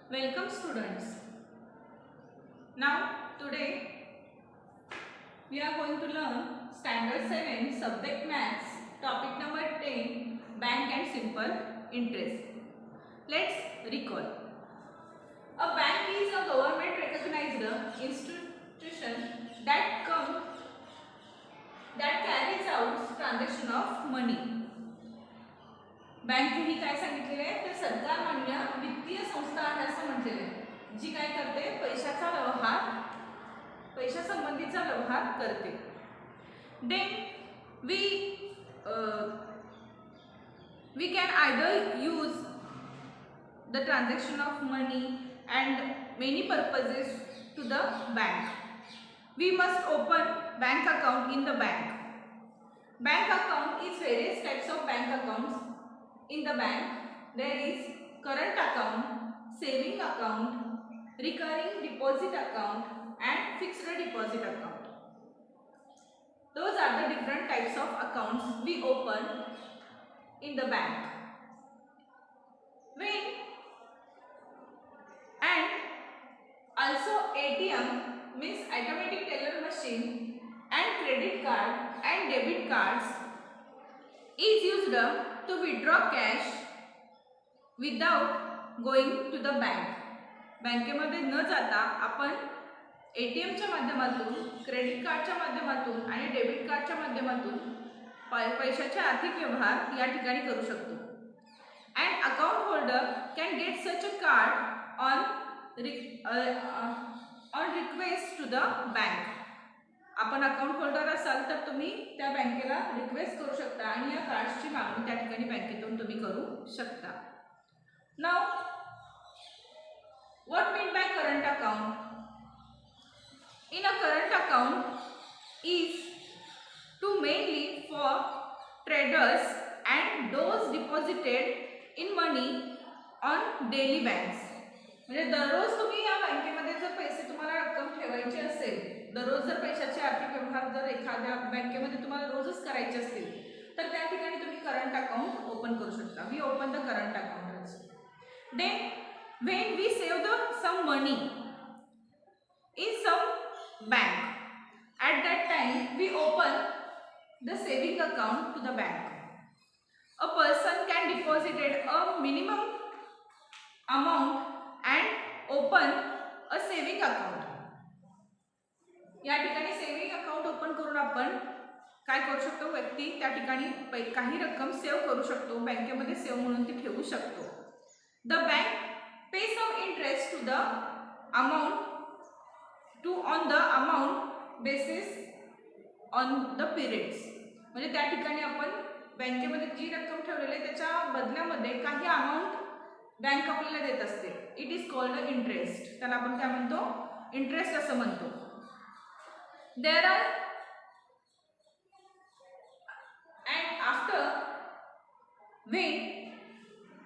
Welcome students. Now today we are going to learn standard 7 subject maths topic number 10 bank and simple interest. Let's recall. A bank is a government recognized institution that carries out transaction of money. Bank ही काय सांगितलेले आहे तर सरकार मान्य वित्तीय संस्था आहे असं म्हटलेले आहे जी काय करते पैशाचा व्यवहार पैशा संबंधीचा व्यवहार करते. Then we can either use the transaction of money and many purposes to the bank. We must open bank account in the bank. Bank account is various types of bank accounts. In the bank, there is current account, saving account, recurring deposit account, and fixed deposit account. Those are the different types of accounts we open in the bank. And also ATM means automatic teller machine and credit card and debit cards is used to withdraw cash without going to the bank. बँकेमध्ये न जाता आपण ATMच्या माध्यमातून, credit कार्डच्या माध्यमातून आणि debit कार्डच्या माध्यमातून पैशाचे आर्थिक व्यवहार या ठिकाणी करू शकतो. And account holder can get such a card on request to the bank. आपण अकाउंट होल्डर असाल तर तुम्ही त्या बँकेला रिक्वेस्ट करू शकता आणि या कार्ड्सची मागणी त्या ठिकाणी बँकेतून तुम्ही करू शकता. Now what mean by current account? In a current account is to mainly for traders and those deposited in money on daily banks. म्हणजे दररोज तुम्ही या बँकेमध्ये जर पैसे तुम्हाला रक्कम ठेवायची असेल, दररोज जर पैशाचे आर्थिक व्यवहार जर एखाद्या बँकेमध्ये तुम्हाला रोजच करायचे असतील तर त्या ठिकाणी तुम्ही करंट अकाउंट ओपन करू शकता. We open the current account. Then when we save the some money in some bank, at that time we open the saving account to the bank. A person can deposited a minimum amount and open a saving account. या ठिकाणी saving account open करून आपण काय करू शकतो, व्यक्ती त्या ठिकाणी काही रक्कम सेव्ह करू शकतो, बँकेमध्ये सेव्ह म्हणून ती ठेवू शकतो. The bank pay some interest to the amount on the amount basis on the periods. म्हणजे त्या ठिकाणी आपण बँकेमध्ये जी रक्कम ठेवलेली आहे त्याच्या बदल्यामध्ये काही अमाऊंट बँक आपल्याला देत असते. It is called interest. त्याला आपण काय म्हणतो, इंटरेस्ट असं म्हणतो. There are and after when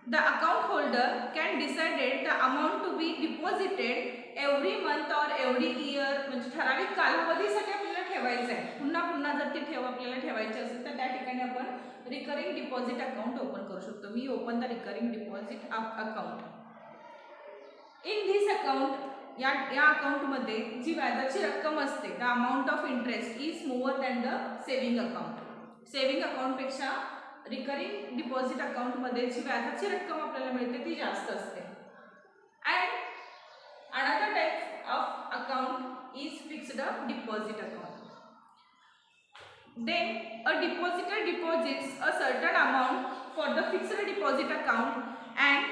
the account holder can decide the amount to be deposited every month or every year, म्हणजे ठराविक कालावधीसाठी आपल्याला ठेवायचं आहे, पुन्हा पुन्हा जर ती आपल्याला ठेवायची असेल तर त्या ठिकाणी आपण रिकरिंग डिपॉझिट अकाउंट ओपन करू शकतो. We open the recurring deposit account. In this account, या अकाउंटमध्ये जी व्याजाची रक्कम असते, the amount of interest is more than the saving account. Saving अकाउंटपेक्षा रिकरिंग डिपॉझिट अकाउंटमध्ये जी व्याजाची रक्कम आपल्याला मिळते ती जास्त असते. And another type of account is fixed deposit account. Then a depositor deposits a certain amount for the fixed deposit account and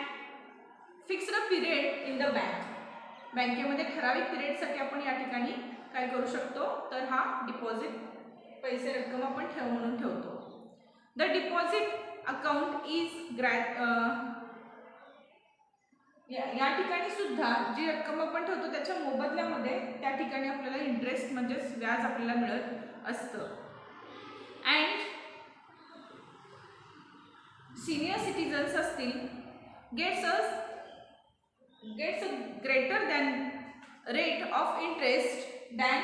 fixed period in the bank. बँकेमध्ये ठराविक पिरियडसाठी आपण या ठिकाणी काय करू शकतो तर हा डिपॉझिट पैसे रक्कम आपण ठेव म्हणून ठेवतो. द डिपॉझिट अकाउंट इज या ठिकाणी सुद्धा जी रक्कम आपण ठेवतो त्याच्या मोबदल्यामध्ये त्या ठिकाणी आपल्याला इंटरेस्ट म्हणजेच व्याज आपल्याला मिळत असतं. अँड सिनियर सिटीजन्स असतील gets a greater than rate of interest than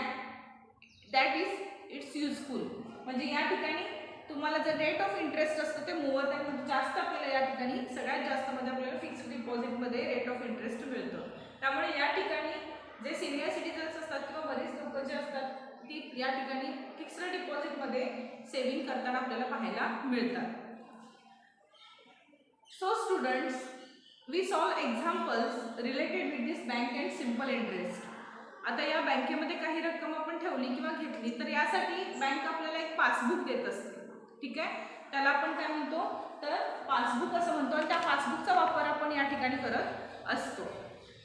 that is it's useful. म्हणजे या ठिकाणी तुम्हाला जर रेट ऑफ इंटरेस्ट असतं ते मोअर दॅन म्हणजे जास्त आपल्याला या ठिकाणी सगळ्यात जास्त म्हणजे आपल्याला फिक्स्ड डिपॉझिटमध्ये रेट ऑफ इंटरेस्ट मिळतं. ठिकाणी जे सिनियर सिटीजन्स असतात किंवा बरीच लोक जे असतात ती या ठिकाणी फिक्स्ड डिपॉझिटमध्ये सेव्हिंग करताना आपल्याला पाहायला मिळतात. So students, we solve examples related with this bank and simple interest. आता या बँकेमध्ये काही रक्कम आपण ठेवली किंवा घेतली तर यासाठी बँक आपल्याला एक पासबुक देत असते. ठीक आहे, त्याला आपण काय म्हणतो तर पासबुक असं म्हणतो आणि त्या पासबुकचा वापर आपण या ठिकाणी करत असतो.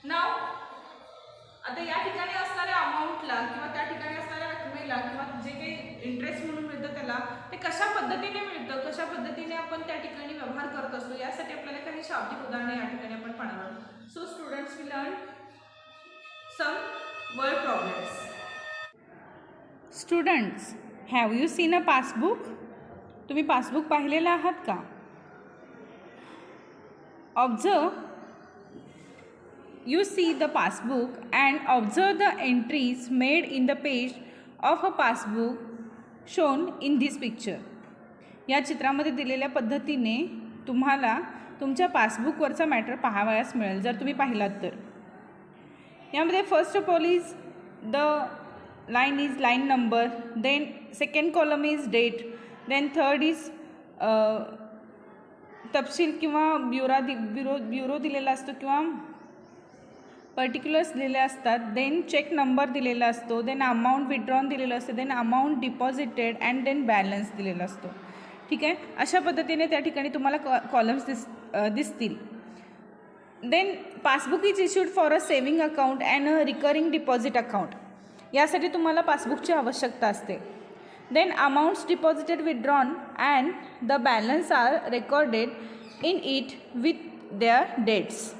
नाव आता या ठिकाणी असणाऱ्या अमाऊंटला किंवा त्या ठिकाणी असणाऱ्या रकमेला किंवा जे काही इंटरेस्ट म्हणून मिळतं त्याला ते कशा पद्धतीने मिळतं, कशा पद्धतीने आपण त्या ठिकाणी व्यवहार करत असतो यासाठी आपल्याला काही शाब्दिक उदाहरणे या ठिकाणी आपण पाहणार आहोत. So students, we learn some word problems. Students, have you seen a passbook? तुम्ही पासबुक पाहिलेलं आहात का? Observe, you see the passbook and observe the entries made in the page of a passbook shown in this picture. या चित्रामध्ये दिलेल्या पद्धतीने तुम्हाला तुमच्या पासबुकवरचा मॅटर पाहावयास मिळेल जर तुम्ही पाहिलात तर. यामध्ये first of all is the line is line number, then second column is date, then third is तपशील किंवा ब्युरो दिलेला असतो किंवा पर्टिक्युलर्स दिलेले असतात, देन चेक नंबर दिलेला असतो, देन अमाऊंट विड्रॉन दिलेलं असतं, then amount deposited and then balance दिलेला असतो. ठीक आहे, अशा पद्धतीने त्या ठिकाणी तुम्हाला कॉलम्स दिसतील. Then passbook is issued for a saving account and a recurring deposit account. यासाठी तुम्हाला पासबुकची आवश्यकता असते. Then amounts deposited withdrawn and the balance are recorded in it with their dates.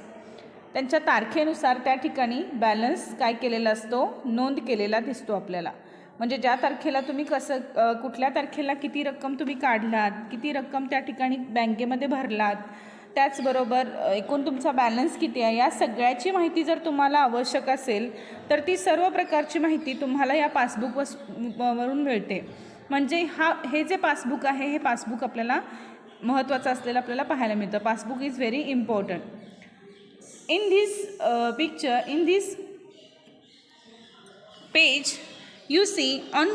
त्यांच्या तारखेनुसार त्या ठिकाणी बॅलन्स काय केलेला असतो, नोंद केलेला दिसतो आपल्याला. म्हणजे ज्या तारखेला तुम्ही कुठल्या तारखेला किती रक्कम तुम्ही काढलात, किती रक्कम त्या ठिकाणी बँकेमध्ये भरलात, त्याचबरोबर एकूण तुमचा बॅलन्स किती आहे या सगळ्याची माहिती जर तुम्हाला आवश्यक असेल तर ती सर्व प्रकारची माहिती तुम्हाला या पासबुकवरून मिळते. म्हणजे हे जे पासबुक आहे हे पासबुक आपल्याला महत्त्वाचं असलेलं आपल्याला पाहायला मिळतं. Passbook is very important. In this picture, in this page, you see on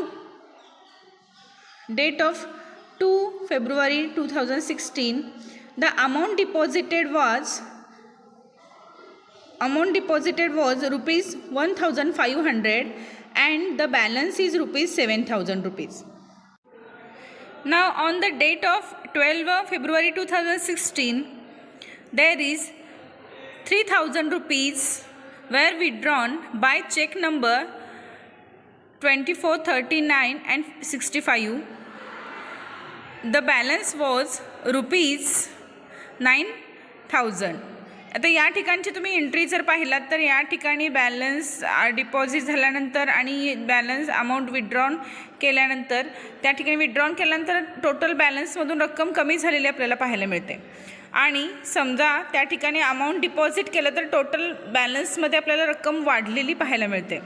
date of 2 February 2016, the amount deposited was rupees 1,500 and the balance is rupees 7,000 rupees. Now on the date of 12 February 2016, there is 3,000 rupees were withdrawn by check number 2439 and 65. The balance was rupees 9,000. आता या ठिकाणची तुम्ही entry जर पाहिलात तर या ठिकाणी balance deposit झाल्यानंतर आणि बॅलन्स अमाऊंट विड्रॉन केल्यानंतर त्या ठिकाणी विड्रॉन केल्यानंतर टोटल बॅलन्समधून रक्कम कमी झालेली आपल्याला पाहायला मिळते. आणि समजा त्या ठिकाणी अमाऊंट डिपॉझिट केलं तर टोटल बॅलन्समध्ये आपल्याला रक्कम वाढलेली पाहायला मिळते.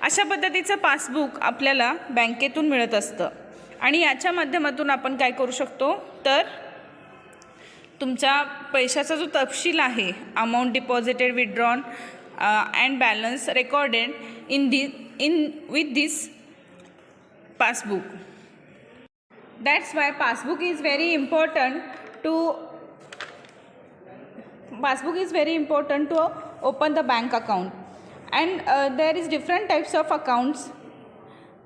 अशा पद्धतीचं पासबुक आपल्याला बँकेतून मिळत असतं आणि याच्या माध्यमातून आपण काय करू शकतो तर तुमच्या पैशाचा जो तपशील आहे, amount deposited, withdrawn and balance recorded with this passbook. That's why passbook is very important to open the bank account. And there is different types of accounts: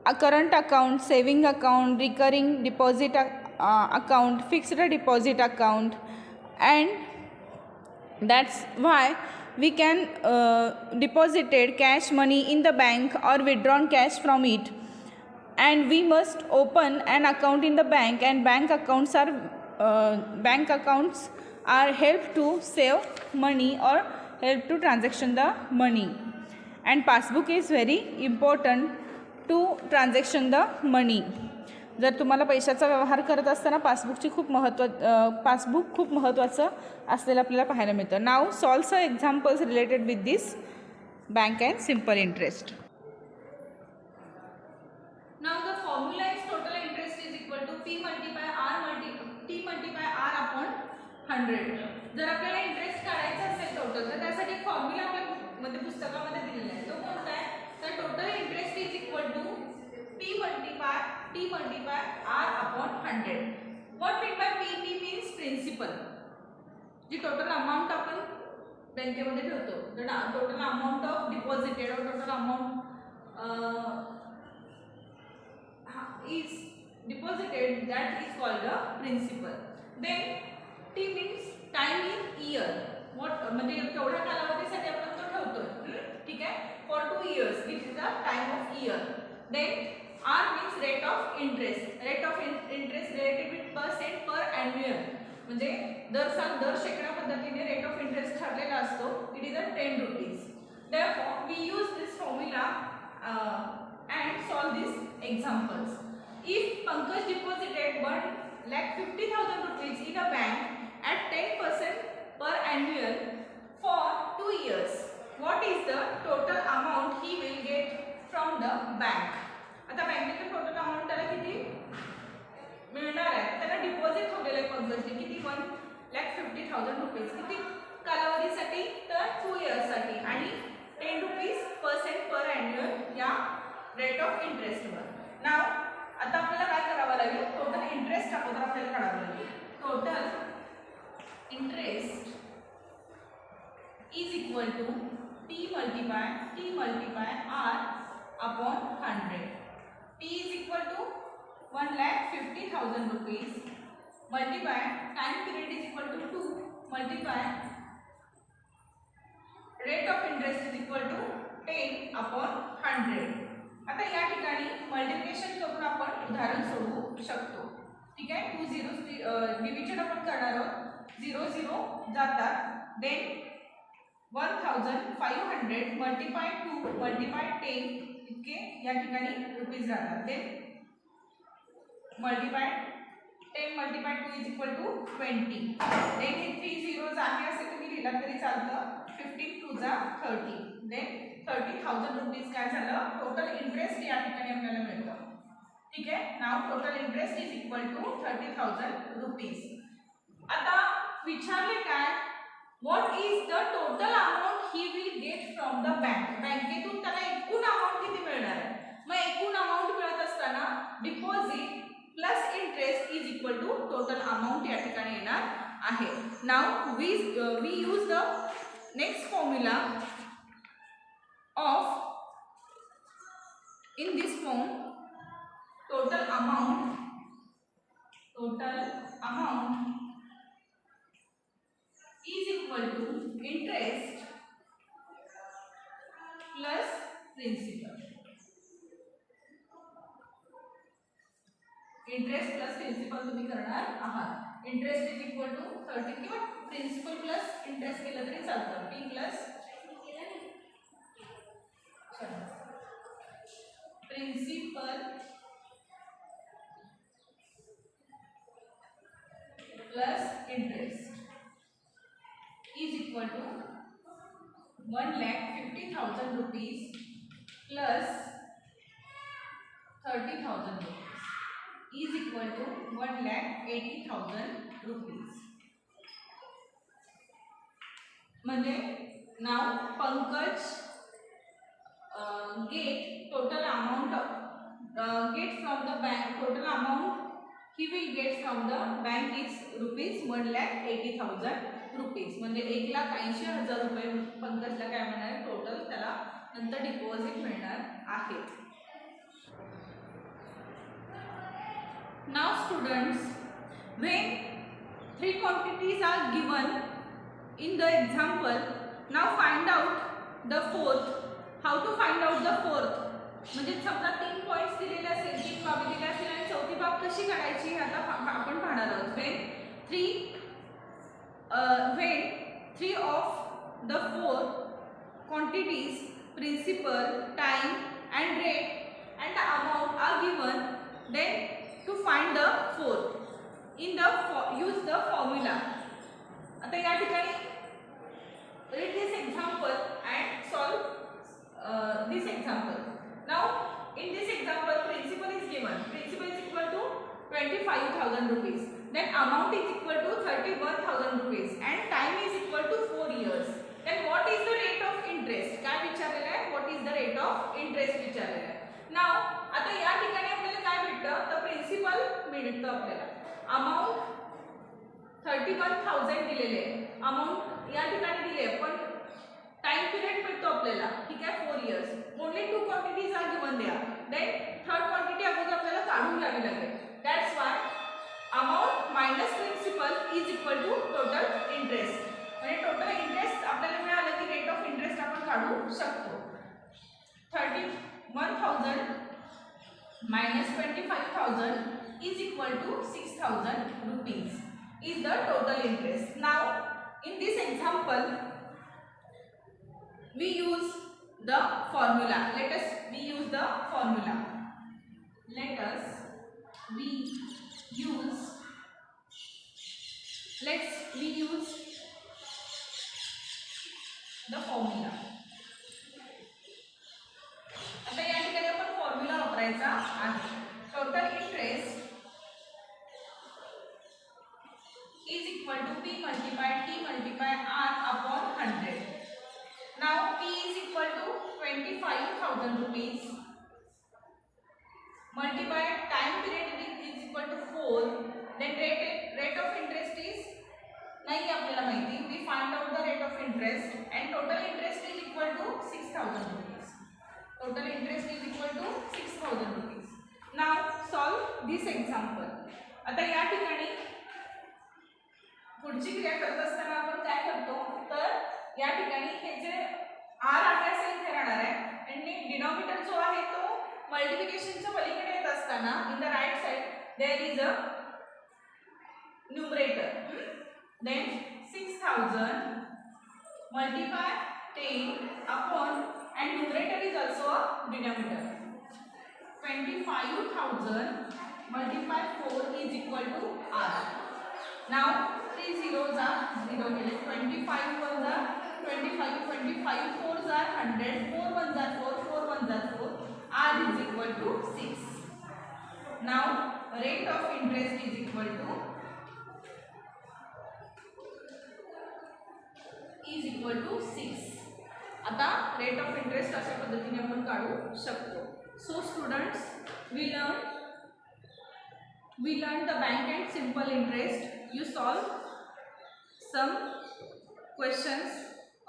a current account, saving account, recurring deposit account, fixed deposit account, and that's why we can deposited cash money in the bank or withdrawn cash from it, and we must open an account in the bank, and bank accounts are help to save money or help to transaction the money, and passbook is very important to transaction the money. जर तुम्हाला पैशाचा व्यवहार करत असताना passbook खूप महत्त्वाचं असलेलं आपल्याला पाहायला मिळतं. Now solve some examples related with this bank and simple interest. Now the formula is total interest is equal to P multiply R upon 100. जर आपल्याला इंटरेस्ट काढायचा असेल टोटल तर त्यासाठी फॉर्म्युला आपल्या पुस्तकामध्ये 100. What mean by P? P means principal. Ji total amount आपण बँकेमध्ये ठेवतो, टोटल अमाउंट ऑफ डिपॉझिटेड और total amount is deposited, that is called the principal. Then T means time in year. What म्हणजे केवढ्या कालावधीसाठी आपण तो ठेवतोय, ठीक आहे, for 2 years. This is the time of year. Then R means rate of interest. Rate of interest related with percent per annual. म्हणजे दर साल दर शेकडा पद्धतीने रेट ऑफ इंटरेस्ट ठरलेला असतो. It is 10 rupees. Therefore we use this formula and solve these examples. If Pankaj deposited 1,50,000 rupees in a bank at 10% per annual for 2 years, what is the total amount he will get from the bank? आता बँकेचं total amount त्याला किती मिळणार आहे? त्याला deposit ठेवलेलं आहे पंकजने किती 1,50,000 रुपीज. किती कालावधीसाठी? तर 2 इयर्ससाठी आणि 10 rupees% per annual या रेट ऑफ इंटरेस्टवर. नाव आता आपल्याला काय करावं लागेल? टोटल इंटरेस्ट अगोदर आपल्याला काढावं लागेल. Total interest is equal to T multiply R upon 100. T is equal to 1,50,000 rupees multiply time period is equal to 2 multiply rate of interest is equal to 10 upon 100. आता या ठिकाणी मल्टिप्लिकेशन करून आपण उदाहरण सोडवू शकतो, ठीक आहे. 2 zeros डिव्हिजन आपण करणार आहोत. 0 0 जातात. देन 1,500 मल्टीप्लाय 2 मल्टीप्लाय 10 इतके या ठिकाणी रुपीज राहतात. Then multiply 10 multiply 2 is equal to 20. Then हे 3 zeros आहे असे तुम्ही लिहिलात तरी चालतं. 15 2 जा 30. देन 30,000 रुपीज काय झालं? टोटल इंटरेस्ट या ठिकाणी आपल्याला मिळतं, ठीक आहे. Now total interest is equal to 30,000 rupees. आता विचारले काय? What is the total amount he will get from the bank. बँकेतून त्याला एकूण अमाऊंट किती मिळणार आहे? मग एकूण अमाऊंट मिळत असताना deposit plus interest is equal to total amount या ठिकाणी येणार आहे. Now we use the next formula of in this form total amount is equal to interest plus principal. Interest plus principal तुम्ही करणार आहात. इंटरेस्ट इज इक्वल टू 30 किंवा principal plus interest केलं तरी चालतं. T plus principal plus interest is equal to 1,50,000 rupees plus 30,000 rupees is equal to 1,80,000 rupees. म्हणजे नाव Pankaj get total amount get from the bank. Total amount he will get from the bank is rupees 1,80,000 rupees. म्हणजे 1,80,000 रुपये पंकजला काय मिळणार आहे? Total त्याला नंतर डिपॉझिट मिळणार आहे. Now students, when 3 quantities are given in the example, now find out the fourth. How to find out the fourth. म्हणजे समजा 3 पॉइंट्स दिलेले असेल, 3 बाबी दिल्या असेल आणि चौथी बाब कशी काढायची हे आता आपण पाहणार आहोत. when 3 of the 4 quantities principal, time and rate and the amount are given, then to find the fourth use the formula. आता या ठिकाणी read this example and solve this example. Now in this example principal is given. Principal is equal to 25,000 rupees. Then amount is equal to 31,000 rupees and time is equal to 4 years. Then what is the rate of interest? काय विचारलेलं आहे? What is the rate of interest विचारलेलं आहे. Now आता या ठिकाणी आपल्याला काय भेटतं? तर प्रिन्सिपल मिळतं आपल्याला. अमाऊंट 31,000 दिलेले आहे. अमाऊंट या ठिकाणी दिले आहे, पण टाइम पिरियड मिळतो आपल्याला, ठीक आहे, 4 years. Only 2 quantities are given there. Then third quantity अगोदर आपल्याला काढून घ्यावी लागेल. That's why amount minus principal is equal to total interest. म्हणजे टोटल इंटरेस्ट आपल्याला मिळालं की रेट ऑफ इंटरेस्ट आपण काढू शकतो. 31,000 minus 25,000 is equal to 6,000 rupees is the total interest. Now in this example we use the formula. Let us we use the formula. Let us we use the formula. आता या ठिकाणी आपण formula वापरायचा आहे. Total interest is equal to P multiply T multiply R upon 100. Now P is equal to 25,000 rupees multiply time period is equal to 4. Then rate of interest is नाही आपल्याला माहिती. We find out the rate of interest and total interest is equal to 6,000 rupees. Total interest is equal to 6,000 rupees. Now solve this example. आता या ठिकाणी पुढची क्रिया करत असताना आपण काय करतो, तर या ठिकाणी हे जे r आहे असे इथे राहणार आहे आणि डिनॉमिनेटर जो आहे तो मल्टिप्लिकेशनच्या पलीकडे येत असताना in the right side there is a numerator. Then 6,000 multiply 10 upon and numerator is also a denominator. 25,000 multiply 4 is equal to R. Now 3 zeros are 0. 25 ones are 25, 25 fours are 100, 4 ones are 4, 4 ones are 4. R is equal to 6. Now rate of interest is equal to is equal to 6. आता rate of interest अशा पद्धतीने आपण काढू शकतो. So students we learn the bank and simple interest. You solve some questions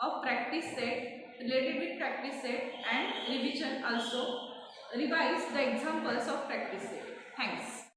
of practice set related with practice set and revision. also revise the examples of practice set. Thanks.